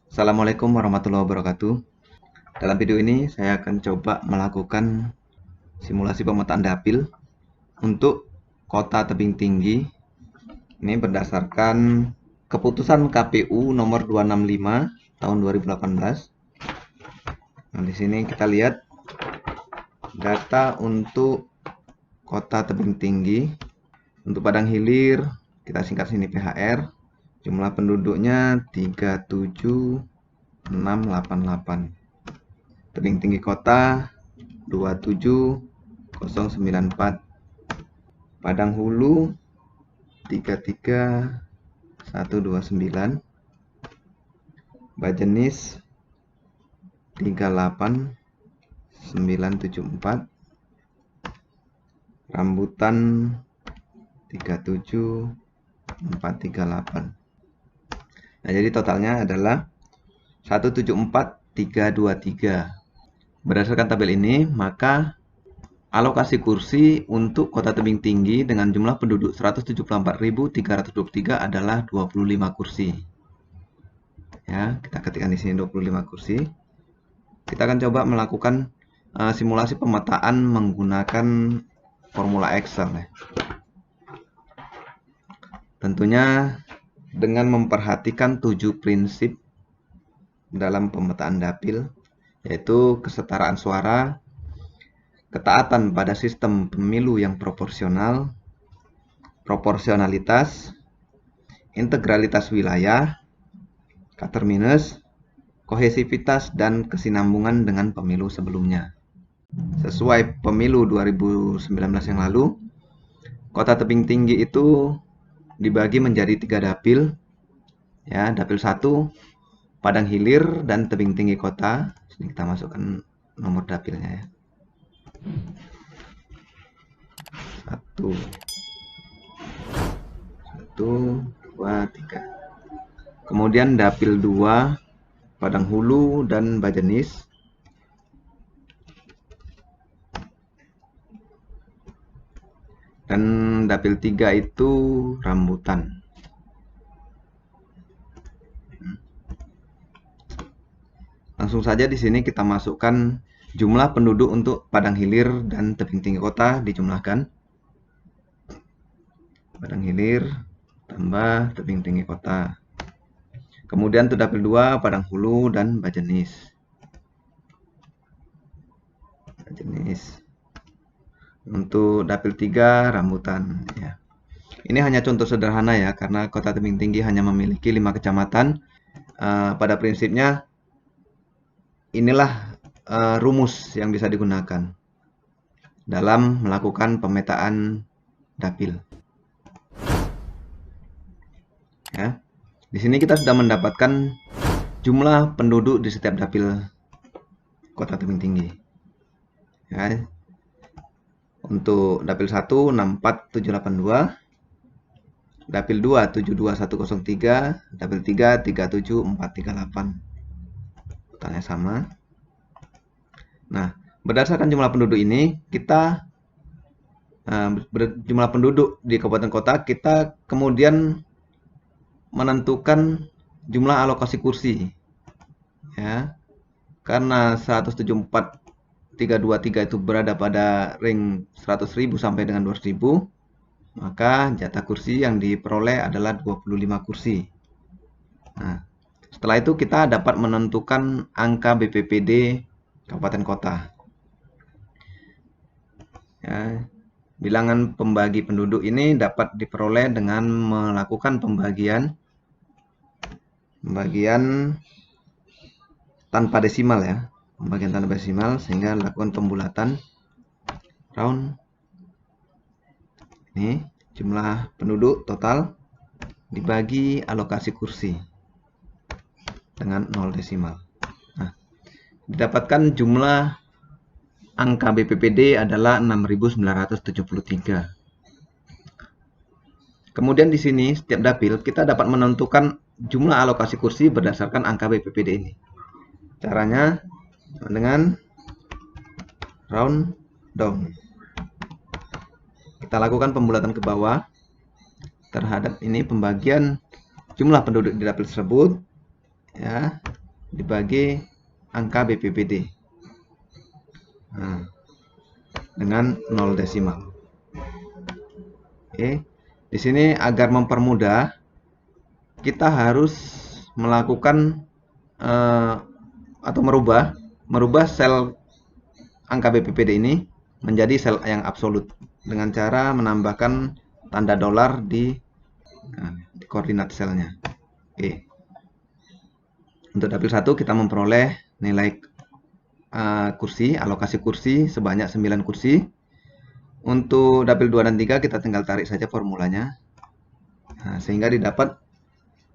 Assalamualaikum warahmatullahi wabarakatuh. Dalam video ini saya akan coba melakukan simulasi pemetaan dapil untuk kota tebing tinggi. Ini berdasarkan keputusan KPU nomor 265 tahun 2018. Nah, di sini kita lihat data untuk kota tebing tinggi. Untuk Padang Hilir, kita singkat sini PHR. Jumlah penduduknya 37688. Tebing tinggi kota 27094. Padang Hulu 33129. Bajenis 38974. Rambutan 37438. Nah, jadi totalnya adalah 174323. Berdasarkan tabel ini, maka alokasi kursi untuk kota tebing tinggi dengan jumlah penduduk 174.323 adalah 25 kursi. Ya, kita ketikkan di sini 25 kursi. Kita akan coba melakukan simulasi pemetaan menggunakan formula Excel ya. Tentunya dengan memperhatikan 7 prinsip dalam pemetaan dapil, yaitu kesetaraan suara, ketaatan pada sistem pemilu yang proporsional, proporsionalitas, integralitas wilayah, K-, kohesivitas, dan kesinambungan dengan pemilu sebelumnya. Sesuai pemilu 2019 yang lalu, kota tebing tinggi itu dibagi menjadi 3 dapil. Ya, dapil 1 Padang Hilir dan tebing tinggi kota. Sini kita masukkan nomor dapilnya ya. 1 2 3. Kemudian dapil 2 Padang Hulu dan Bajenis. Dan dapil 3 itu Rambutan. Langsung saja di sini kita masukkan jumlah penduduk untuk Padang Hilir dan tebing tinggi kota dijumlahkan. Padang Hilir tambah tebing tinggi kota. Kemudian untuk dapil 2 Padang Hulu dan Bajenis. Untuk dapil 3 Rambutan ya. Ini hanya contoh sederhana ya, karena kota tebing tinggi hanya memiliki 5 kecamatan. Pada prinsipnya inilah rumus yang bisa digunakan dalam melakukan pemetaan dapil. Ya. Di sini kita sudah mendapatkan jumlah penduduk di setiap dapil kota tebing tinggi. Ya. Untuk dapil 1 64782, dapil 2 72103, dapil 3 37438. Totalnya sama. Nah, berdasarkan jumlah penduduk ini, kita jumlah penduduk di kabupaten kota, kita kemudian menentukan jumlah alokasi kursi. Ya. Karena 174.323 itu berada pada ring 100.000 sampai dengan 200.000, maka jatah kursi yang diperoleh adalah 25 kursi. Nah, setelah itu kita dapat menentukan angka BPPD kabupaten kota. Ya, bilangan pembagi penduduk ini dapat diperoleh dengan melakukan pembagian tanpa desimal ya. Pembagian tanpa desimal, sehingga lakukan pembulatan round. Ini jumlah penduduk total dibagi alokasi kursi dengan 0 desimal. Nah, didapatkan jumlah angka BPPD adalah 6.973. Kemudian di sini setiap dapil kita dapat menentukan jumlah alokasi kursi berdasarkan angka BPPD ini. Caranya dengan round down. Kita lakukan pembulatan ke bawah terhadap ini pembagian jumlah penduduk di dapil tersebut ya. dibagi angka BPPD. Nah, dengan 0 desimal. Oke. Di sini agar mempermudah, kita harus melakukan atau merubah sel angka BPPD ini menjadi sel yang absolut dengan cara menambahkan tanda dolar di koordinat selnya. Oke. Untuk dapil 1 kita memperoleh nilai kursi, alokasi kursi sebanyak 9 kursi. Untuk dapil 2 dan 3 kita tinggal tarik saja formulanya. Nah, sehingga didapat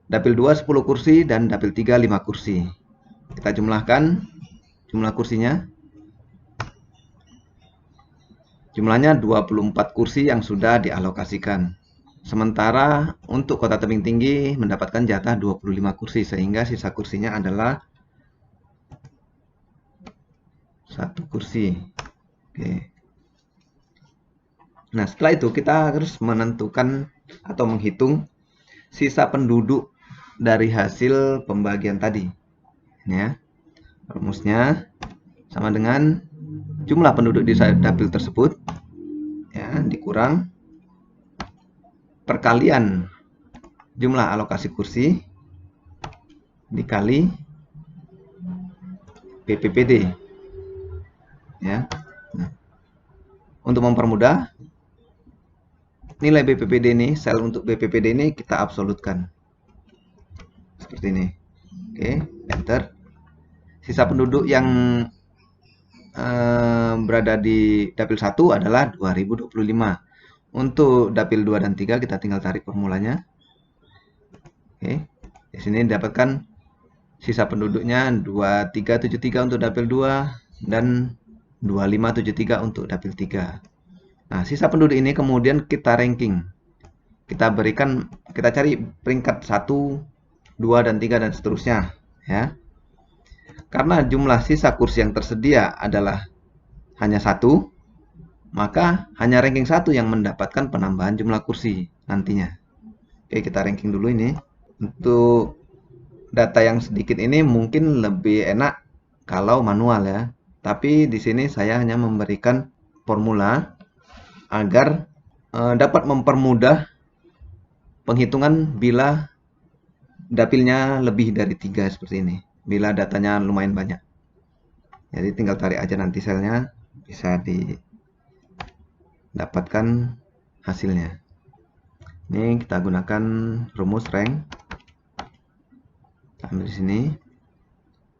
dapil 2 10 kursi dan dapil 3 5 kursi. Kita jumlahkan jumlah kursinya. Jumlahnya 24 kursi yang sudah dialokasikan. Sementara untuk kota tebing tinggi mendapatkan jatah 25 kursi, sehingga sisa kursinya adalah 1 kursi. Oke. Nah, setelah itu kita harus menentukan atau menghitung sisa penduduk dari hasil pembagian tadi. Ini ya. Rumusnya sama dengan jumlah penduduk di dapil tersebut ya, dikurang perkalian jumlah alokasi kursi dikali BPPD ya. Nah, untuk mempermudah, nilai BPPD ini, sel untuk BPPD ini kita absolutkan seperti ini. Oke, enter. Sisa penduduk yang berada di dapil 1 adalah 2025. Untuk dapil 2 dan 3 kita tinggal tarik formulanya. Oke. Di sini didapatkan sisa penduduknya 2373 untuk dapil 2 dan 2573 untuk dapil 3. Nah, sisa penduduk ini kemudian kita ranking. Kita cari peringkat 1, 2 dan 3 dan seterusnya ya. Karena jumlah sisa kursi yang tersedia adalah hanya 1, maka hanya ranking 1 yang mendapatkan penambahan jumlah kursi nantinya. Oke, kita ranking dulu ini. Untuk data yang sedikit ini mungkin lebih enak kalau manual ya. Tapi di sini saya hanya memberikan formula agar dapat mempermudah penghitungan bila dapilnya lebih dari 3 seperti ini. Bila datanya lumayan banyak. Jadi tinggal tarik aja nanti selnya, bisa didapatkan hasilnya. Ini kita gunakan rumus rank. Kita ambil di sini,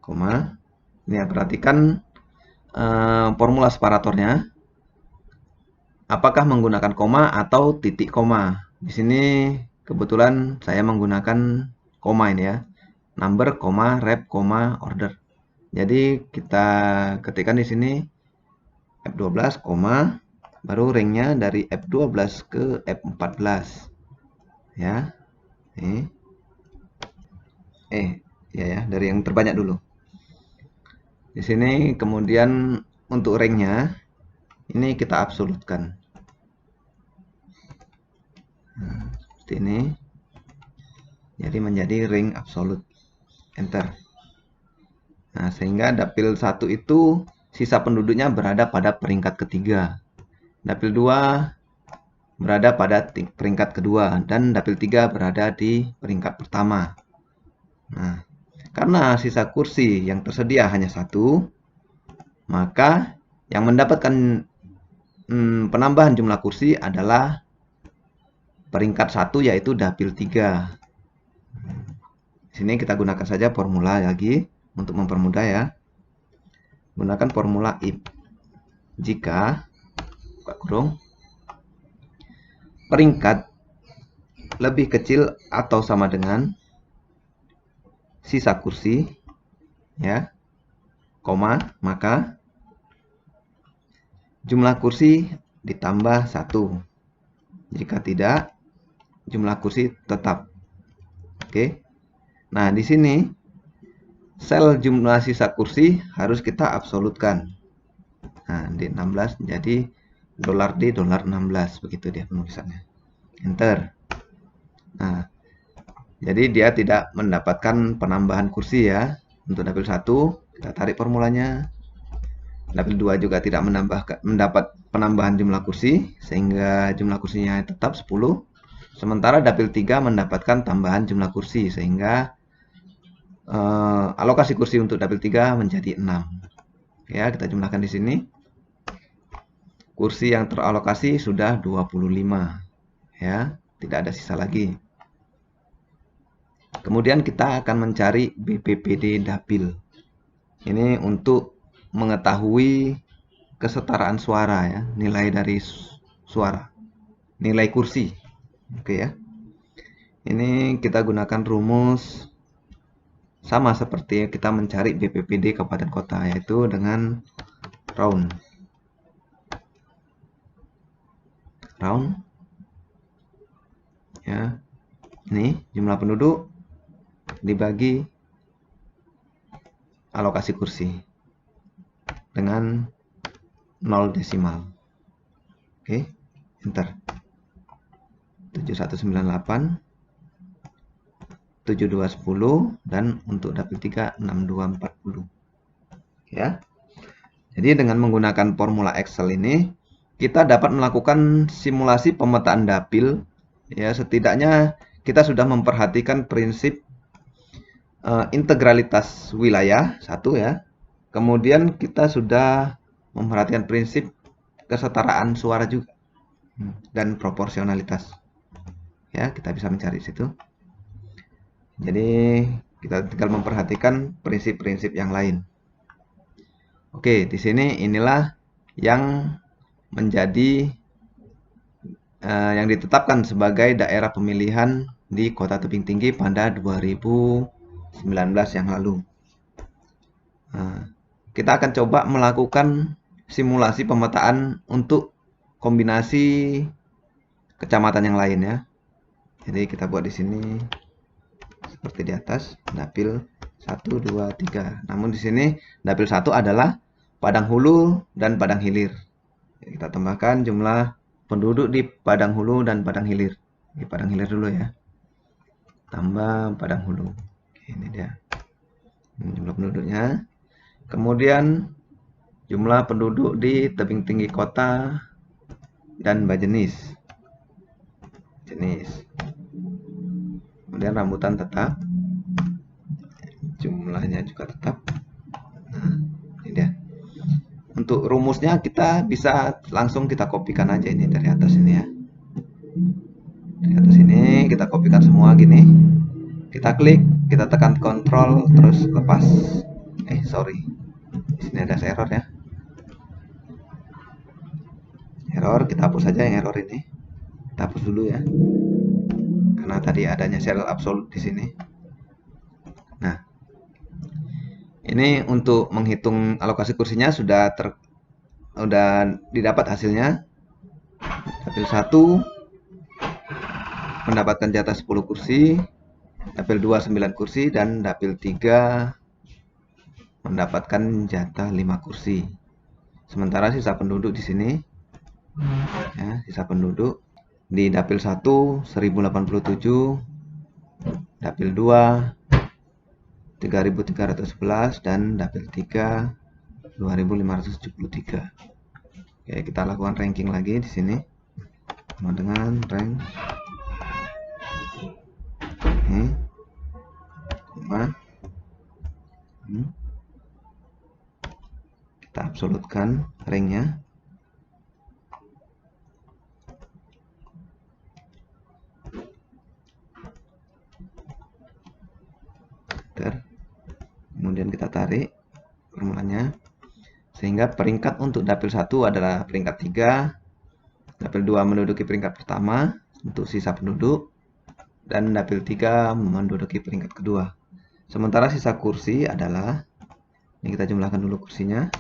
koma. Ini ya, perhatikan formula separatornya. Apakah menggunakan koma atau titik koma? Di sini kebetulan saya menggunakan koma ini ya. Number, rep, order. Jadi kita ketikkan di sini F12, baru ranknya dari F12 ke F14. Ya. Ini. Ya, dari yang terbanyak dulu. Di sini kemudian untuk ranknya ini kita absolutkan. Nah, seperti ini. Jadi menjadi rank absolut. Enter. Nah, sehingga dapil 1 itu sisa penduduknya berada pada peringkat ketiga. Dapil 2 berada pada peringkat kedua. Dan dapil 3 berada di peringkat pertama. Nah, karena sisa kursi yang tersedia hanya 1, maka yang mendapatkan penambahan jumlah kursi adalah peringkat 1, yaitu dapil 3. Di sini kita gunakan saja formula lagi untuk mempermudah ya. Gunakan formula if. Jika buka kurung, peringkat lebih kecil atau sama dengan sisa kursi ya, koma, maka jumlah kursi ditambah 1. Jika tidak, jumlah kursi tetap. Oke. Nah, di sini sel jumlah sisa kursi harus kita absolutkan. Nah, di 16 jadi $D $16, begitu dia penulisannya. Enter. Nah, jadi dia tidak mendapatkan penambahan kursi ya. Untuk dapil 1 kita tarik formulanya. Dapil 2 juga tidak mendapat penambahan jumlah kursi, sehingga jumlah kursinya tetap 10. Sementara dapil 3 mendapatkan tambahan jumlah kursi, sehingga alokasi kursi untuk dapil 3 menjadi 6. Ya, kita jumlahkan di sini. Kursi yang teralokasi sudah 25. Ya, tidak ada sisa lagi. Kemudian kita akan mencari BPPD dapil. Ini untuk mengetahui kesetaraan suara ya, nilai dari suara, nilai kursi. Oke ya. Ini kita gunakan rumus sama seperti kita mencari BPPD kabupaten kota, yaitu dengan round. Ya. Ini jumlah penduduk dibagi alokasi kursi dengan 0 desimal. Oke, enter. 7198, 7210, dan untuk dapil 3 6240. Ya. Jadi dengan menggunakan formula Excel ini kita dapat melakukan simulasi pemetaan dapil. Ya, setidaknya kita sudah memperhatikan prinsip integralitas wilayah satu ya. Kemudian kita sudah memperhatikan prinsip kesetaraan suara juga dan proporsionalitas. Ya, kita bisa mencari situ. Jadi kita tinggal memperhatikan prinsip-prinsip yang lain. Oke, di sini inilah yang menjadi yang ditetapkan sebagai daerah pemilihan di Kota Tebing Tinggi pada 2019 yang lalu. Kita akan coba melakukan simulasi pemetaan untuk kombinasi kecamatan yang lain ya. Jadi kita buat di sini seperti di atas, dapil 1, 2, 3. Namun di sini dapil 1 adalah Padang Hulu dan Padang Hilir. Kita tambahkan jumlah penduduk di Padang Hulu dan Padang Hilir. Di Padang Hilir dulu ya. Tambah Padang Hulu. Oke, ini dia. Ini jumlah penduduknya. Kemudian jumlah penduduk di tebing tinggi kota dan Bajenis. Kemudian rambutan tetap. Jumlahnya juga tetap. Nah, ini dia. Untuk rumusnya kita bisa langsung kita kopikan aja ini dari atas ini ya. Dari atas ini kita kopikan semua gini. Kita klik, kita tekan kontrol terus lepas. Sorry. Di sini ada error ya. Error, kita hapus saja yang error ini. Kita hapus dulu ya. Karena tadi adanya sel absolut di sini. Nah, ini untuk menghitung alokasi kursinya sudah didapat hasilnya. Dapil 1 mendapatkan jatah 10 kursi, dapil 2 9 kursi, dan dapil 3 mendapatkan jatah 5 kursi. Sementara sisa penduduk di sini ya, sisa penduduk di dapil 1 1087, dapil 2 3311, dan dapil 3 2573. Oke, kita lakukan ranking lagi di sini sama dengan rank ini. Kita absolutkan ranknya. Kemudian kita tarik formulanya sehingga peringkat untuk dapil 1 adalah peringkat 3, dapil 2 menduduki peringkat pertama untuk sisa penduduk, dan dapil 3 menduduki peringkat kedua. Sementara sisa kursi adalah, ini kita jumlahkan dulu kursinya,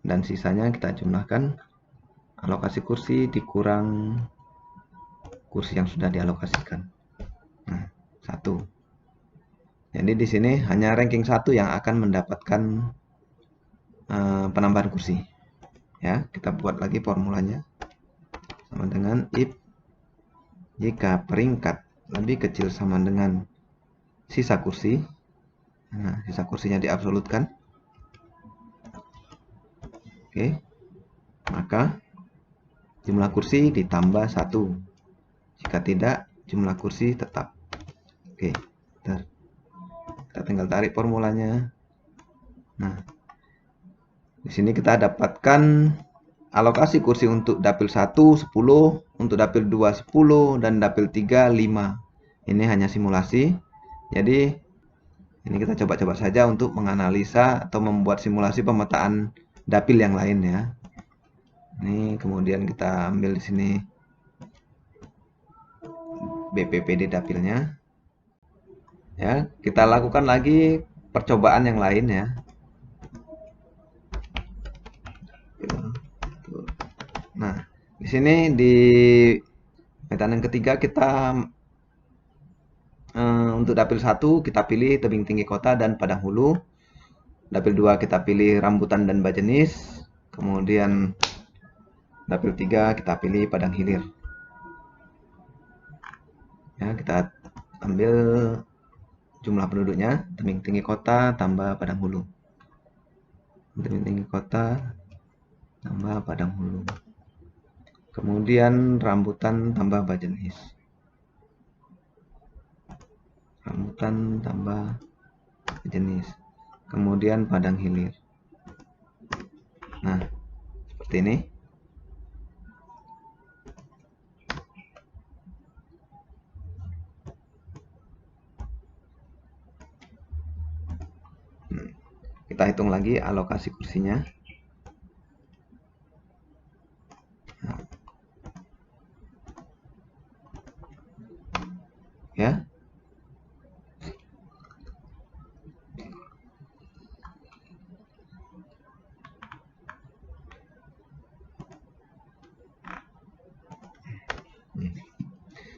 dan sisanya kita jumlahkan alokasi kursi dikurang kursi yang sudah dialokasikan. Nah, 1. Jadi di sini hanya ranking 1 yang akan mendapatkan penambahan kursi. Ya, kita buat lagi formulanya. Sama dengan if jika peringkat lebih kecil sama dengan sisa kursi. Nah, sisa kursinya diabsolutkan. Oke, maka jumlah kursi ditambah 1. Jika tidak, jumlah kursi tetap. Oke, kita tinggal tarik formulanya. Nah, di sini kita dapatkan alokasi kursi untuk dapil 1 10, untuk dapil 2 10, dan dapil 3 5. Ini hanya simulasi. Jadi ini kita coba-coba saja untuk menganalisa atau membuat simulasi pemetaan dapil yang lain ya. Ini kemudian kita ambil di sini BPPD dapilnya. Ya, kita lakukan lagi percobaan yang lain ya. Nah, di sini di metaan yang ketiga kita untuk dapil 1 kita pilih tebing tinggi kota dan padang hulu. Dapil 2 kita pilih rambutan dan bajenis. Kemudian dapil 3 kita pilih padang hilir. Ya, kita ambil jumlah penduduknya, tebing tinggi kota tambah padang hulu. Tebing tinggi kota tambah padang hulu. Kemudian rambutan tambah bajenis. Rambutan tambah bajenis. Kemudian padang hilir. Nah, seperti ini. Kita hitung lagi alokasi kursinya. Nah. Ya.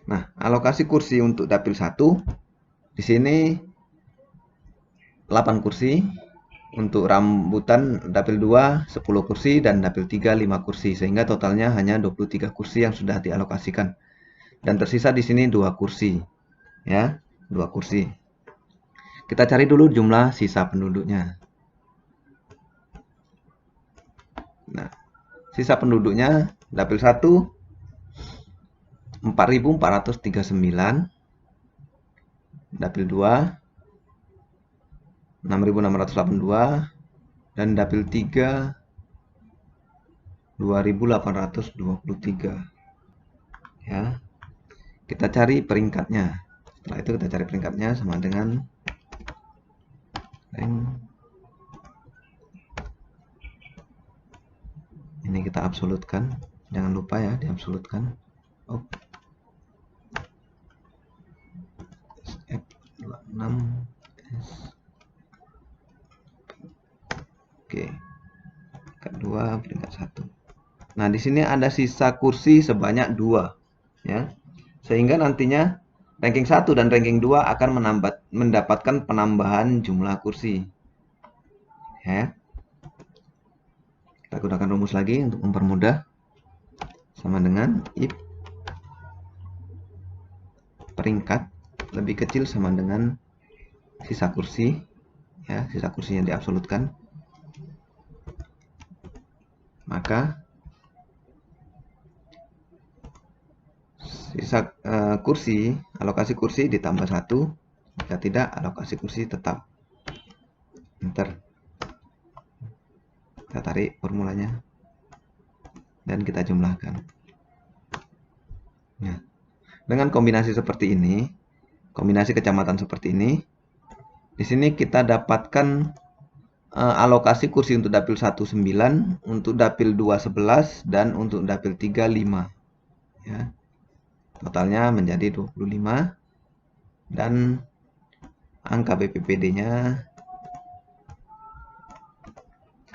Nah, alokasi kursi untuk dapil 1 di sini 8 kursi. Untuk rambutan dapil 2 10 kursi dan dapil 3 5 kursi, sehingga totalnya hanya 23 kursi yang sudah dialokasikan. Dan tersisa di sini 2 kursi. Ya, 2 kursi. Kita cari dulu jumlah sisa penduduknya. Nah, sisa penduduknya dapil 1 4.439, dapil 2 6.682, dan dapil 3 2.823. Ya. Kita cari peringkatnya. Setelah itu kita cari peringkatnya sama dengan ini kita absolutkan. Jangan lupa ya diabsolutkan. Oh. F26 S. Oke. Kedua peringkat 1. Nah, di sini ada sisa kursi sebanyak 2 ya. Sehingga nantinya ranking 1 dan ranking 2 akan mendapatkan penambahan jumlah kursi. Ya. Kita gunakan rumus lagi untuk mempermudah. Sama dengan if peringkat lebih kecil sama dengan sisa kursi, ya, sisa kursinya diabsolutkan, maka sisa kursi, alokasi kursi ditambah 1. Jika tidak, alokasi kursi tetap. Enter. Kita tarik formulanya dan kita jumlahkan. Nah, dengan kombinasi seperti ini, kombinasi kecamatan seperti ini, di sini kita dapatkan alokasi kursi untuk dapil 1 9, untuk dapil 2 11, dan untuk dapil 3 5. Ya. Totalnya menjadi 25 dan angka BPPD-nya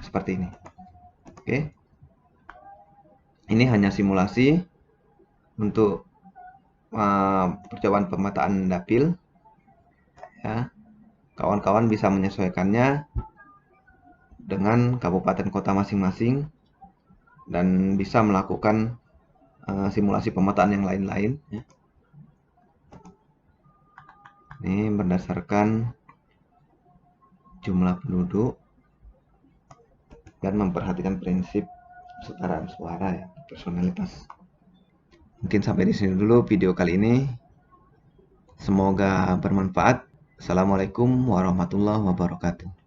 seperti ini. Oke. Ini hanya simulasi untuk percobaan pemetaan dapil. Ya. Kawan-kawan bisa menyesuaikannya dengan kabupaten kota masing-masing dan bisa melakukan simulasi pemetaan yang lain-lain. Ya. Ini berdasarkan jumlah penduduk, dan memperhatikan prinsip kesetaraan suara ya, proporsionalitas. Mungkin sampai di sini dulu video kali ini. Semoga bermanfaat. Assalamualaikum warahmatullahi wabarakatuh.